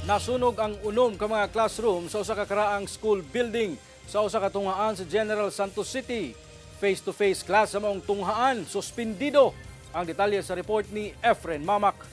Nasunog ang unom ka mga classroom sa usa ka karaang school building sa usa ka tunghaan sa General Santos City. Face-to-face class sa maong tunghaan, suspendido. Ang detalye sa report ni Efren Mamak.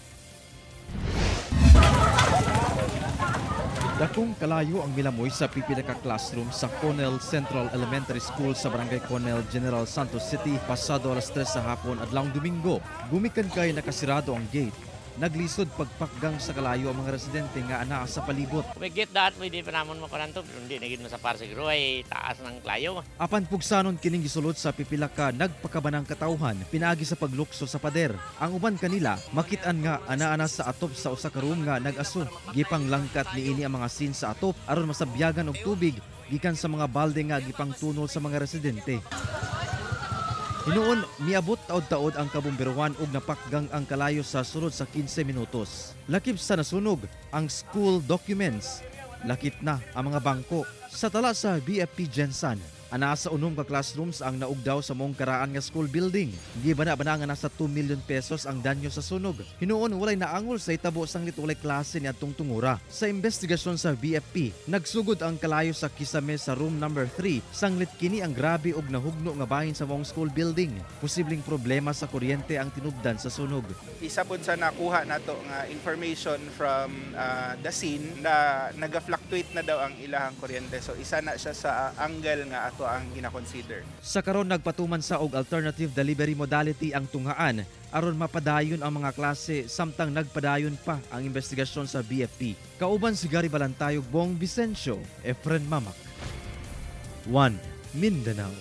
Dakong kalayo ang milamoy sa pipila ka classroom sa Conel Central Elementary School sa Barangay Conel, General Santos City pasado alas 3 sa hapon adlawng Domingo. Gumikan kay nakasirado ang gate. Naglisod pagpakgang sa kalayo ang mga residente nga anaa sa palibot. May get that, may di pa naman makuranto. Hindi, naging mo sa par siguro ay taas ng klayo. Apan pugsanon kining gisulod sa pipila ka nagpakabanang katawhan pinaagi sa paglukso sa pader. Ang uban kanila makit-an nga ana-ana sa atop sa usa ka room nga nag-aso. Gipang langkat niini ang mga scene sa atop aron masabyagan og tubig gikan sa mga balde nga gipang tunol sa mga residente. Hinuon, miabot taod-taod ang kabumberuan ug napakgang ang kalayo sa sulod sa 15 minutos. Lakip sa nasunog ang school documents. Lakip na ang mga bangko. Sa tala sa BFP Gensan, ana sa unom ka classrooms ang naugdaw sa mong karaan nga school building. Gibana-bana nga nasa 2 million pesos ang danyo sa sunog. Hinuon walay naangol sa itabo sanglit walay klase ni adtong tungura. Sa investigasyon sa BFP, nagsugod ang kalayo sa kisame sa room number 3. Sanglit kini ang grabe og nahugno nga bahin sa mong school building. Posibleng problema sa kuryente ang tinubdan sa sunog. Isa pod sa nakuha nato nga information from the scene na naga-fluctuate na daw ang ilahang kuryente. So isa na siya sa angle nga ato ang gina-consider. Sa karon nagpatuman sa og alternative delivery modality ang tunghaan aron mapadayon ang mga klase samtang nagpadayon pa ang investigasyon sa BFP. Kauban si Gary Balantayog, Bong Vicencio, Efren Mamak. 1 Mindanao.